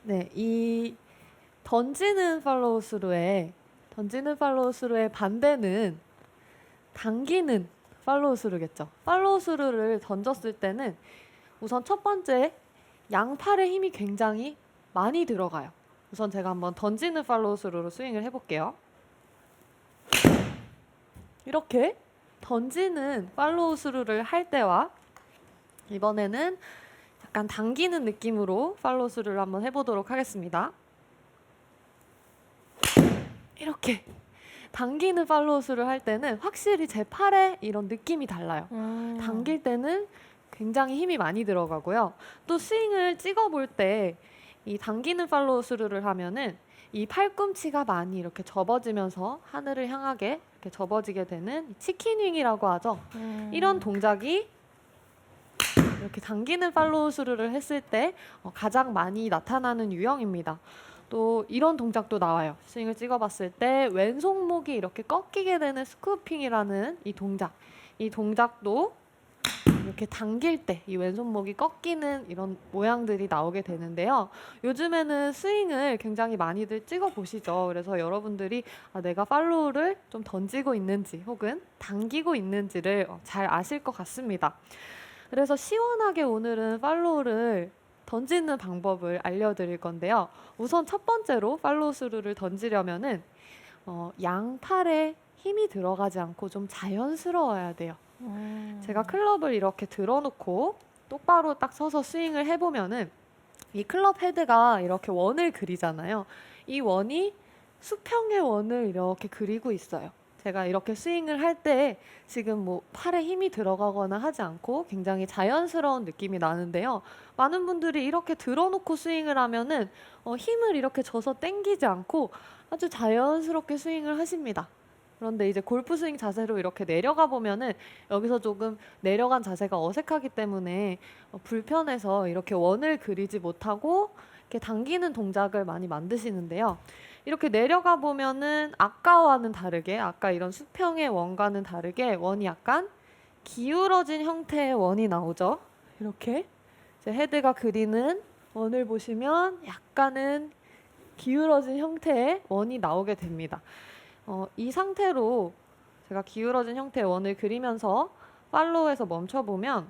네, 이 던지는 팔로우 스루의 반대는 당기는 팔로우 스루겠죠. 팔로우 스루를 던졌을 때는 우선 첫 번째 양팔의 힘이 굉장히 많이 들어가요. 우선 제가 한번 던지는 팔로우 스루로 스윙을 해볼게요. 이렇게 던지는 팔로우 스루를 할 때와 이번에는 약간 당기는 느낌으로 팔로우 스루를 한번 해보도록 하겠습니다. 이렇게 당기는 팔로우 스루를 할 때는 확실히 제 팔에 이런 느낌이 달라요. 당길 때는 굉장히 힘이 많이 들어가고요. 또 스윙을 찍어볼 때 이 당기는 팔로우 스루를 하면은 이 팔꿈치가 많이 이렇게 접어지면서 하늘을 향하게 이렇게 접어지게 되는 치킨윙이라고 하죠. 이런 동작이 이렇게 당기는 팔로우 스루를 했을 때 가장 많이 나타나는 유형입니다. 또 이런 동작도 나와요. 스윙을 찍어봤을 때 왼손목이 이렇게 꺾이게 되는 스쿠핑이라는 이 동작도 이렇게 당길 때 이 왼손목이 꺾이는 이런 모양들이 나오게 되는데요. 요즘에는 스윙을 굉장히 많이들 찍어보시죠. 그래서 여러분들이 내가 팔로우를 좀 던지고 있는지 혹은 당기고 있는지를 잘 아실 것 같습니다. 그래서 시원하게 오늘은 팔로우를 던지는 방법을 알려드릴 건데요. 우선 첫 번째로 팔로우 스루를 던지려면은 양팔에 힘이 들어가지 않고 좀 자연스러워야 돼요. 제가 클럽을 이렇게 들어놓고 똑바로 딱 서서 스윙을 해보면은 이 클럽 헤드가 이렇게 원을 그리잖아요. 이 원이 수평의 원을 이렇게 그리고 있어요. 제가 이렇게 스윙을 할 때 지금 뭐 팔에 힘이 들어가거나 하지 않고 굉장히 자연스러운 느낌이 나는데요. 많은 분들이 이렇게 들어놓고 스윙을 하면은 힘을 이렇게 줘서 당기지 않고 아주 자연스럽게 스윙을 하십니다. 그런데 이제 골프 스윙 자세로 이렇게 내려가 보면은 여기서 조금 내려간 자세가 어색하기 때문에 불편해서 이렇게 원을 그리지 못하고 이렇게 당기는 동작을 많이 만드시는데요. 이렇게 내려가 보면은 아까와는 다르게 아까 이런 수평의 원과는 다르게 원이 약간 기울어진 형태의 원이 나오죠. 이렇게 제 헤드가 그리는 원을 보시면 약간은 기울어진 형태의 원이 나오게 됩니다. 이 상태로 제가 기울어진 형태의 원을 그리면서 팔로우에서 멈춰보면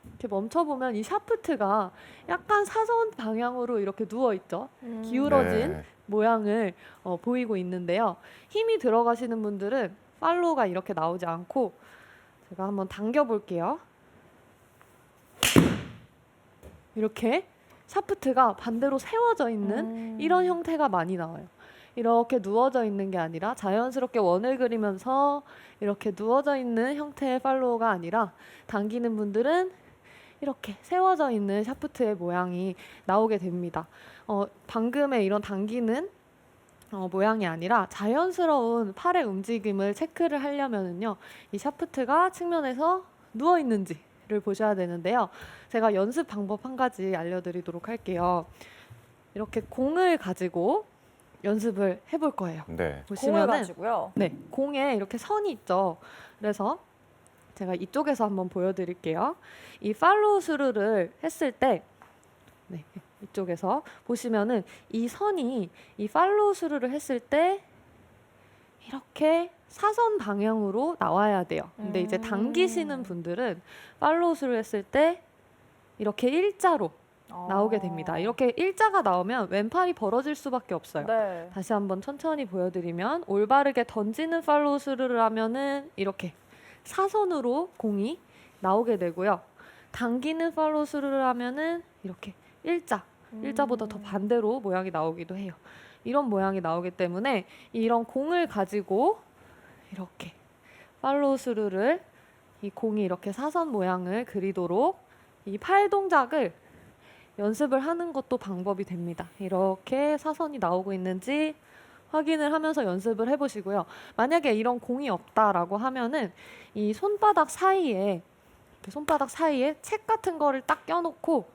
이렇게 멈춰보면 이 샤프트가 약간 사선 방향으로 이렇게 누워있죠. 기울어진 네. 모양을 보이고 있는데요. 힘이 들어가시는 분들은 팔로우가 이렇게 나오지 않고 제가 한번 당겨볼게요. 이렇게 샤프트가 반대로 세워져 있는 이런 형태가 많이 나와요. 이렇게 누워져 있는 게 아니라 자연스럽게 원을 그리면서 이렇게 누워져 있는 형태의 팔로우가 아니라 당기는 분들은 이렇게 세워져 있는 샤프트의 모양이 나오게 됩니다. 방금의 이런 당기는 모양이 아니라 자연스러운 팔의 움직임을 체크를 하려면은요, 이 샤프트가 측면에서 누워 있는지를 보셔야 되는데요. 제가 연습 방법 한 가지 알려드리도록 할게요. 이렇게 공을 가지고 연습을 해볼 거예요. 네. 공을 보시면은 가지고요. 네, 공에 이렇게 선이 있죠. 그래서 제가 이쪽에서 한번 보여드릴게요. 이 팔로우 스루를 했을 때 네, 이쪽에서 보시면은 이 선이 이 팔로우 스루를 했을 때 이렇게 사선 방향으로 나와야 돼요. 근데 이제 당기시는 분들은 팔로우 스루 했을 때 이렇게 일자로 나오게 됩니다. 이렇게 일자가 나오면 왼팔이 벌어질 수밖에 없어요. 네. 다시 한번 천천히 보여드리면 올바르게 던지는 팔로우 스루를 하면은 이렇게 사선으로 공이 나오게 되고요. 당기는 팔로우 스루를 하면은 이렇게 일자보다 더 반대로 모양이 나오기도 해요. 이런 모양이 나오기 때문에 이런 공을 가지고 이렇게 팔로우 스루를 이 공이 이렇게 사선 모양을 그리도록 이 팔 동작을 연습을 하는 것도 방법이 됩니다. 이렇게 사선이 나오고 있는지 확인을 하면서 연습을 해보시고요. 만약에 이런 공이 없다라고 하면은 이 손바닥 사이에 책 같은 거를 딱 껴놓고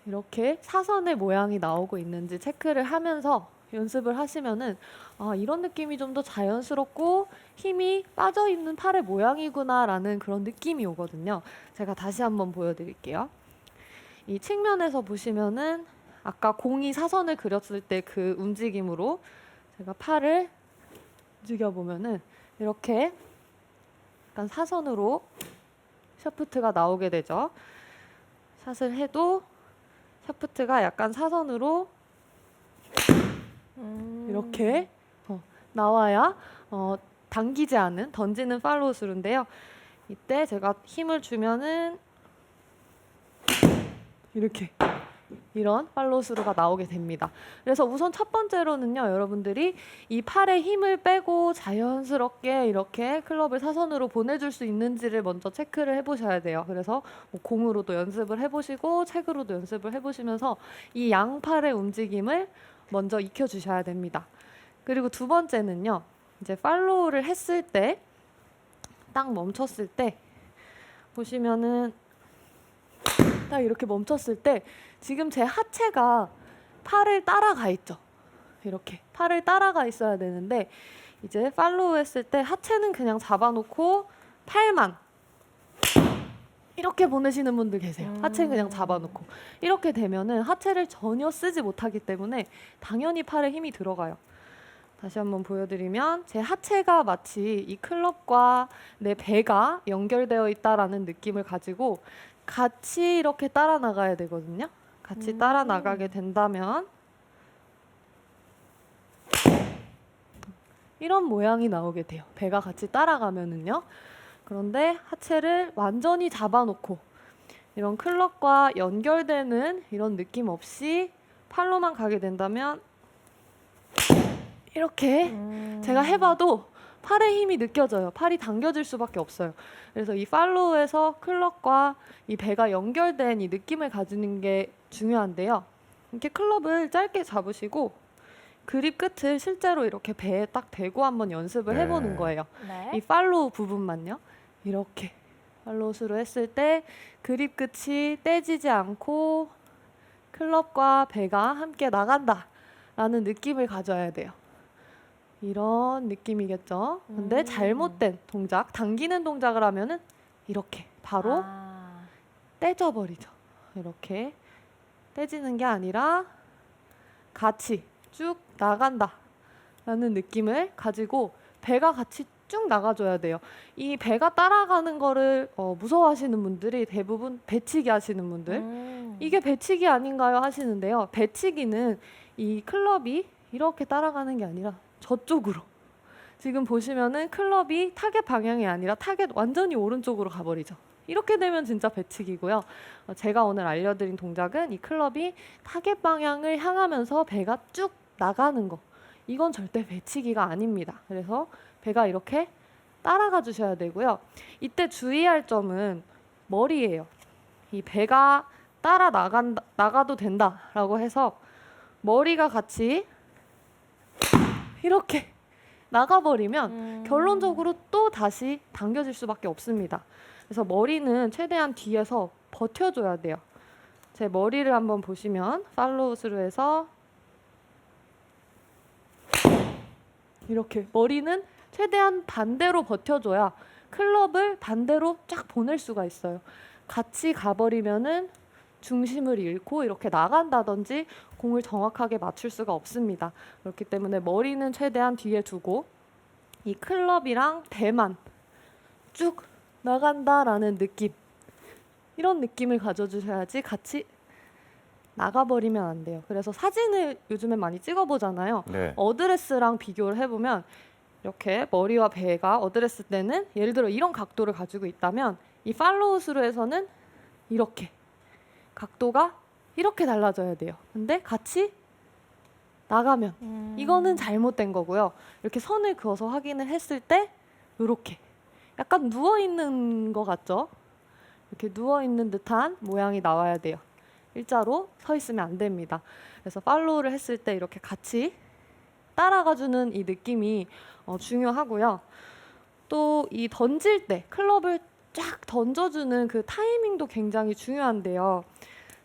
이렇게 사선의 모양이 나오고 있는지 체크를 하면서 연습을 하시면은 이런 느낌이 좀 더 자연스럽고 힘이 빠져 있는 팔의 모양이구나라는 그런 느낌이 오거든요. 제가 다시 한번 보여드릴게요. 이 측면에서 보시면은 아까 공이 사선을 그렸을 때 그 움직임으로 제가 팔을 움직여 보면은 이렇게 약간 사선으로 샤프트가 나오게 되죠. 샷을 해도 샤프트가 약간 사선으로 이렇게 나와야 당기지 않은 던지는 팔로우 스루인데요. 이때 제가 힘을 주면은 이렇게 이런 팔로우 스루가 나오게 됩니다. 그래서 우선 첫 번째로는요, 여러분들이 이 팔에 힘을 빼고 자연스럽게 이렇게 클럽을 사선으로 보내줄 수 있는지를 먼저 체크를 해보셔야 돼요. 그래서 뭐 공으로도 연습을 해보시고 책으로도 연습을 해보시면서 이 양팔의 움직임을 먼저 익혀주셔야 됩니다. 그리고 두 번째는요, 이제 팔로우를 했을 때, 딱 멈췄을 때 보시면은 딱 이렇게 멈췄을 때 지금 제 하체가 팔을 따라가 있죠. 이렇게 팔을 따라가 있어야 되는데 이제 팔로우 했을 때 하체는 그냥 잡아놓고 팔만 이렇게 보내시는 분들 계세요. 하체는 그냥 잡아놓고 이렇게 되면은 하체를 전혀 쓰지 못하기 때문에 당연히 팔에 힘이 들어가요. 다시 한번 보여드리면 제 하체가 마치 이 클럽과 내 배가 연결되어 있다라는 느낌을 가지고 같이 이렇게 따라 나가야 되거든요. 같이 따라 나가게 된다면 이런 모양이 나오게 돼요. 배가 같이 따라가면은요. 그런데 하체를 완전히 잡아놓고 이런 클럽과 연결되는 이런 느낌 없이 팔로만 가게 된다면 이렇게 제가 해봐도 팔의 힘이 느껴져요. 팔이 당겨질 수밖에 없어요. 그래서 이 팔로우에서 클럽과 이 배가 연결된 이 느낌을 가지는 게 중요한데요. 이렇게 클럽을 짧게 잡으시고 그립 끝을 실제로 이렇게 배에 딱 대고 한번 연습을 해보는 거예요. 이 팔로우 부분만요. 이렇게 팔로우 스루 했을 때 그립 끝이 떼지지 않고 클럽과 배가 함께 나간다 라는 느낌을 가져야 돼요. 이런 느낌이겠죠. 근데 잘못된 동작, 당기는 동작을 하면은 이렇게 바로 떼져버리죠. 이렇게 떼지는 게 아니라 같이 쭉 나간다 라는 느낌을 가지고 배가 같이 쭉 나가줘야 돼요. 이 배가 따라가는 거를 무서워하시는 분들이 대부분 배치기 하시는 분들, 이게 배치기 아닌가요 하시는데요. 배치기는 이 클럽이 이렇게 따라가는 게 아니라 저쪽으로, 지금 보시면은 클럽이 타겟 방향이 아니라 타겟 완전히 오른쪽으로 가버리죠. 이렇게 되면 진짜 배치기고요. 제가 오늘 알려드린 동작은 이 클럽이 타겟 방향을 향하면서 배가 쭉 나가는 거, 이건 절대 배치기가 아닙니다. 그래서 배가 이렇게 따라가 주셔야 되고요. 이때 주의할 점은 머리예요. 이 배가 따라 나가도 된다라고 해서 머리가 같이 이렇게 나가버리면 결론적으로 또 다시 당겨질 수밖에 없습니다. 그래서 머리는 최대한 뒤에서 버텨줘야 돼요. 제 머리를 한번 보시면 팔로우 스루에서 이렇게 머리는 최대한 반대로 버텨줘야 클럽을 반대로 쫙 보낼 수가 있어요. 같이 가버리면은 중심을 잃고 이렇게 나간다든지 공을 정확하게 맞출 수가 없습니다. 그렇기 때문에 머리는 최대한 뒤에 두고 이 클럽이랑 배만 쭉 나간다라는 느낌, 이런 느낌을 가져주셔야지 같이 나가버리면 안 돼요. 그래서 사진을 요즘에 많이 찍어보잖아요. 네. 어드레스랑 비교를 해보면 이렇게 머리와 배가 어드레스 때는 예를 들어 이런 각도를 가지고 있다면 이 팔로우 스루에서는 이렇게 각도가 이렇게 달라져야 돼요. 근데 같이 나가면 이거는 잘못된 거고요. 이렇게 선을 그어서 확인을 했을 때 이렇게 약간 누워있는 것 같죠? 이렇게 누워있는 듯한 모양이 나와야 돼요. 일자로 서 있으면 안 됩니다. 그래서 팔로우를 했을 때 이렇게 같이 따라가주는 이 느낌이 중요하고요. 또 이 던질 때 클럽을 쫙 던져주는 그 타이밍도 굉장히 중요한데요.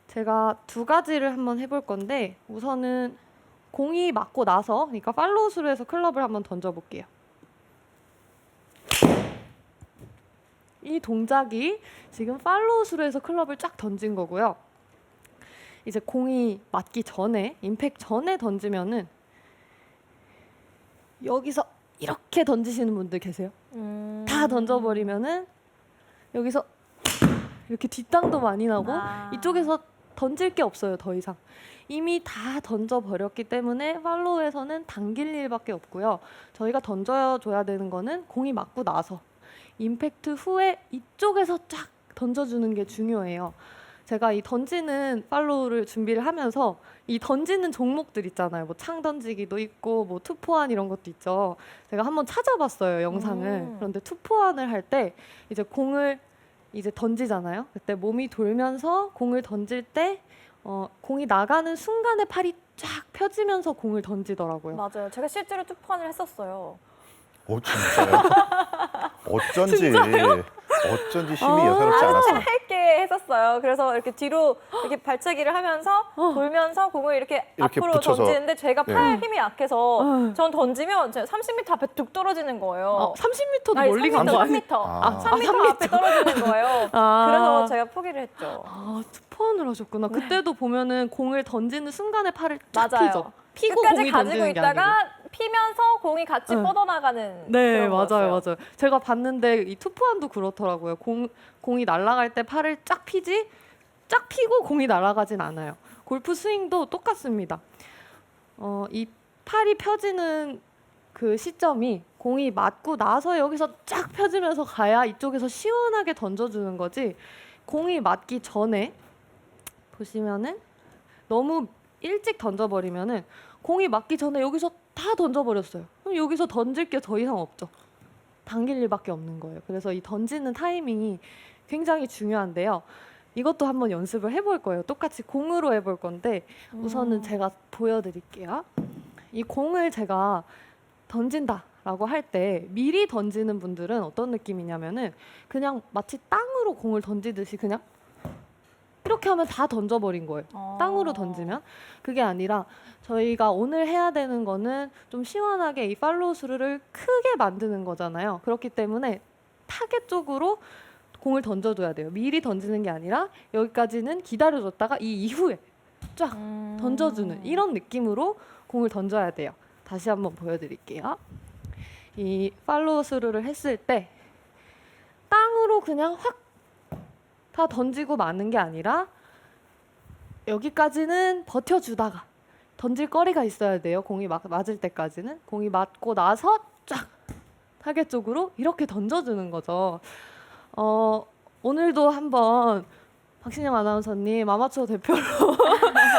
제가 두 가지를 한번 해볼 건데 우선은 공이 맞고 나서, 그러니까 팔로우 스루에서 클럽을 한번 던져볼게요. 이 동작이 지금 팔로우 스루에서 클럽을 쫙 던진 거고요. 이제 공이 맞기 전에 임팩트 전에 던지면은 여기서 이렇게 던지시는 분들 계세요. 다 던져버리면은 여기서 이렇게 뒷땅도 많이 나고 이쪽에서 던질 게 없어요. 더 이상 이미 다 던져버렸기 때문에 팔로우에서는 당길 일밖에 없고요. 저희가 던져줘야 되는 거는 공이 맞고 나서 임팩트 후에 이쪽에서 쫙 던져주는 게 중요해요. 제가 이 던지는 팔로우를 준비를 하면서 이 던지는 종목들 있잖아요. 뭐 창 던지기도 있고 뭐 투포환 이런 것도 있죠. 제가 한번 찾아봤어요, 영상을. 그런데 투포환을 할 때 이제 공을 이제 던지잖아요. 그때 몸이 돌면서 공을 던질 때 공이 나가는 순간에 팔이 쫙 펴지면서 공을 던지더라고요. 맞아요. 제가 실제로 투펀을 했었어요. 오, 진짜요? 어쩐지 힘이 예사롭지 않았어요. 짧게 했었어요. 그래서 이렇게 뒤로 이렇게 발차기를 하면서 돌면서 공을 이렇게 앞으로 붙여서. 던지는데 제가 팔 힘이 약해서 전 던지면 30m 앞에 뚝 떨어지는 거예요. 30m도 아니, 멀리 간 거 아니에요? 3m. 3m 앞에 떨어지는 거예요. 그래서 제가 포기를 했죠. 투포환을 하셨구나. 그때도 보면은 공을 던지는 순간에 팔을 쫙 맞아요. 피죠. 피고 끝까지 공이 가지고 던지는 게 있다가 아니고. 피면서 공이 같이 뻗어나가는 네, 그런 맞아요, 거였어요. 맞아요. 제가 봤는데 이 투포환도 그렇더라고요. 공이 날아갈 때 팔을 쫙 피지, 쫙 피고 공이 날아가진 않아요. 골프 스윙도 똑같습니다. 이 팔이 펴지는 그 시점이 공이 맞고 나서 여기서 쫙 펴지면서 가야 이쪽에서 시원하게 던져주는 거지. 공이 맞기 전에 보시면은 너무 일찍 던져버리면은 공이 맞기 전에 여기서 다 던져버렸어요. 그럼 여기서 던질 게 더 이상 없죠. 당길 일밖에 없는 거예요. 그래서 이 던지는 타이밍이 굉장히 중요한데요. 이것도 한번 연습을 해볼 거예요. 똑같이 공으로 해볼 건데 우선은 제가 보여드릴게요. 이 공을 제가 던진다라고 할 때 미리 던지는 분들은 어떤 느낌이냐면은 그냥 마치 땅으로 공을 던지듯이 그냥 이렇게 하면 다 던져버린 거예요. 땅으로 던지면. 그게 아니라 저희가 오늘 해야 되는 거는 좀 시원하게 이 팔로우 스루를 크게 만드는 거잖아요. 그렇기 때문에 타겟 쪽으로 공을 던져줘야 돼요. 미리 던지는 게 아니라 여기까지는 기다려줬다가 이 이후에 쫙 던져주는 이런 느낌으로 공을 던져야 돼요. 다시 한번 보여드릴게요. 이 팔로우 스루를 했을 때 땅으로 그냥 확 다 던지고 마는 게 아니라 여기까지는 버텨주다가 던질 거리가 있어야 돼요. 공이 맞을 때까지는. 공이 맞고 나서 쫙 타겟 쪽으로 이렇게 던져주는 거죠. 오늘도 한번 박신영 아나운서님 아마추어 대표로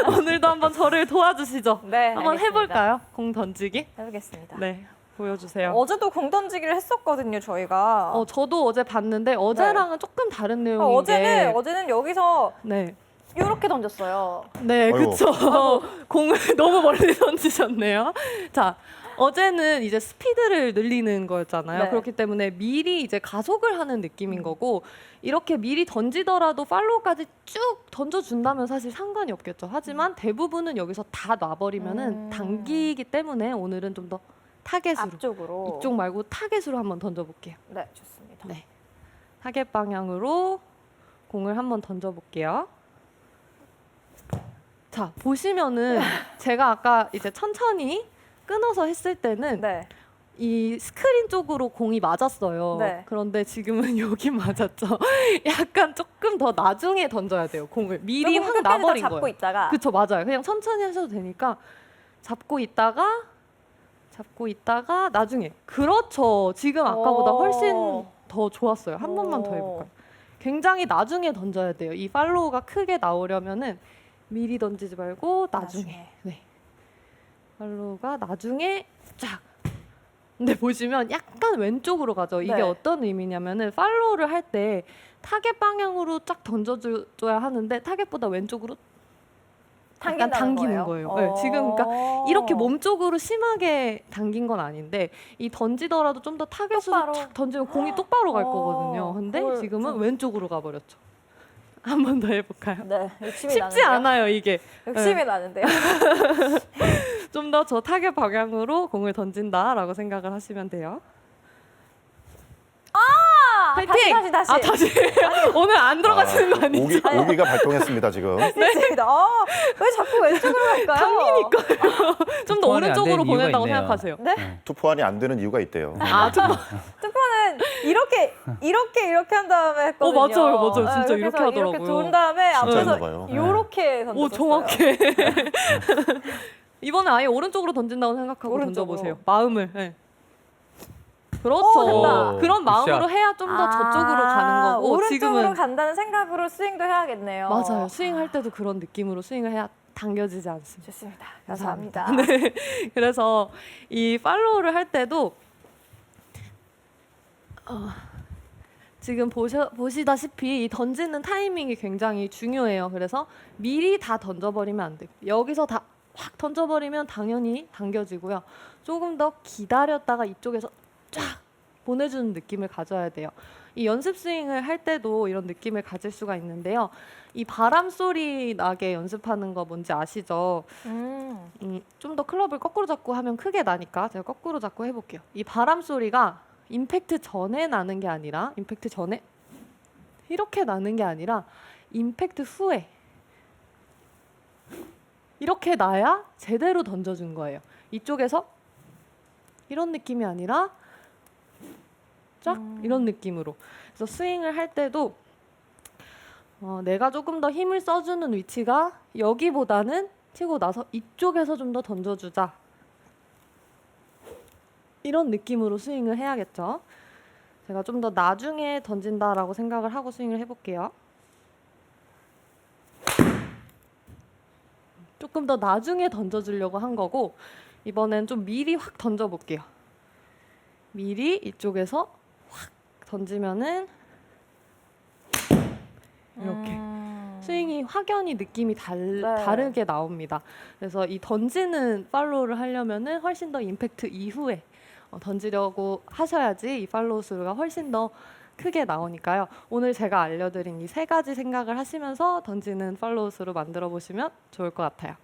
오늘도 한번 저를 도와주시죠. 네, 한번 알겠습니다. 해볼까요? 공 던지기? 해보겠습니다. 네, 보여주세요. 어제도 공 던지기를 했었거든요, 저희가. 저도 어제 봤는데 어제랑은 조금 다른 내용인 게 어제는 여기서 네. 이렇게 던졌어요. 네, 아이고. 그쵸. 공을 너무 멀리 던지셨네요. 자, 어제는 이제 스피드를 늘리는 거였잖아요. 네. 그렇기 때문에 미리 이제 가속을 하는 느낌인 거고, 이렇게 미리 던지더라도 팔로우까지 쭉 던져준다면 사실 상관이 없겠죠. 하지만 대부분은 여기서 다 놔버리면은 당기기 때문에 오늘은 좀 더 타겟으로. 앞쪽으로. 이쪽 말고 타겟으로 한번 던져볼게요. 네, 좋습니다. 네. 타겟 방향으로 공을 한번 던져볼게요. 자, 보시면은 제가 아까 이제 천천히 끊어서 했을 때는 네. 이 스크린 쪽으로 공이 맞았어요. 네. 그런데 지금은 여기 맞았죠. 약간 조금 더 나중에 던져야 돼요. 공을 미리 조금 확 끝까지 더 나버린 잡고 거예요. 있다가. 그쵸, 맞아요. 그냥 천천히 하셔도 되니까 잡고 있다가 나중에. 그렇죠. 지금 아까보다 훨씬 더 좋았어요. 한 번만 더 해볼까요? 굉장히 나중에 던져야 돼요. 이 팔로우가 크게 나오려면은 미리 던지지 말고 나중에. 네. 팔로우가 나중에 쫙. 근데 보시면 약간 왼쪽으로 가죠. 이게 네. 어떤 의미냐면은 팔로우를 할 때 타겟 방향으로 쫙 던져줘야 하는데 타겟보다 왼쪽으로 약간 당기는 거예요. 네, 지금 그러니까 이렇게 몸 쪽으로 심하게 당긴 건 아닌데 이 던지더라도 좀 더 타겟으로 똑바로. 탁 던지면 공이 똑바로 갈 거거든요. 근데 그걸 지금은 좀- 왼쪽으로 가버렸죠. 한 번 더 해볼까요? 네, 욕심이 쉽지 나는데요. 않아요 이게. 욕심이 나는데요. 좀 더 저 타겟 방향으로 공을 던진다라고 생각을 하시면 돼요. 파이팅! 다시. 아, 다시. 오늘 안 들어가시는 거 아니죠? 오기가 발동했습니다, 지금. 됐습니다. 왜 자꾸 왼쪽으로 갈까요? 당기니까요. 좀 더 투포환이 안 오른쪽으로 되는 이유가 보낸다고 있네요. 생각하세요. 네? 투포환이 안 되는 이유가 있대요. 아, 투포. 투포는 이렇게 한 다음에 했거든요. 맞아요. 진짜 그래서 이렇게 하더라고요. 이렇게 돈 다음에 진짜인가 앞에서 봐요. 이렇게 던졌어요. 오, 정확해. 이번에 아예 오른쪽으로 던진다고 생각하고 오른쪽으로. 던져보세요. 마음을. 네. 그렇죠. 된다. 그런 마음으로 굿샷. 해야 좀 더 저쪽으로 가는 거고 오른쪽으로 지금은 간다는 생각으로 스윙도 해야겠네요. 맞아요. 스윙할 때도 그런 느낌으로 스윙을 해야 당겨지지 않습니다. 좋습니다. 감사합니다. 네. 그래서 이 팔로우를 할 때도 지금 보시다시피 이 던지는 타이밍이 굉장히 중요해요. 그래서 미리 다 던져버리면 안 돼요. 여기서 다 확 던져버리면 당연히 당겨지고요. 조금 더 기다렸다가 이쪽에서 쫙 보내주는 느낌을 가져야 돼요. 이 연습 스윙을 할 때도 이런 느낌을 가질 수가 있는데요. 이 바람 소리 나게 연습하는 거 뭔지 아시죠? 좀 더 클럽을 거꾸로 잡고 하면 크게 나니까 제가 거꾸로 잡고 해볼게요. 이 바람 소리가 임팩트 전에 나는 게 아니라 임팩트 전에 이렇게 나는 게 아니라 임팩트 후에 이렇게 나야 제대로 던져준 거예요. 이쪽에서 이런 느낌이 아니라 쫙 이런 느낌으로. 그래서 스윙을 할 때도 내가 조금 더 힘을 써주는 위치가 여기보다는 치고 나서 이쪽에서 좀 더 던져주자. 이런 느낌으로 스윙을 해야겠죠. 제가 좀 더 나중에 던진다라고 생각을 하고 스윙을 해볼게요. 조금 더 나중에 던져주려고 한 거고 이번엔 좀 미리 확 던져볼게요. 미리 이쪽에서 확 던지면은 이렇게 스윙이 확연히 느낌이 다르게 나옵니다. 그래서 이 던지는 팔로우를 하려면은 훨씬 더 임팩트 이후에 던지려고 하셔야지 이 팔로우 수가 훨씬 더 크게 나오니까요. 오늘 제가 알려드린 이 3가지 생각을 하시면서 던지는 팔로우 수로 만들어 보시면 좋을 것 같아요.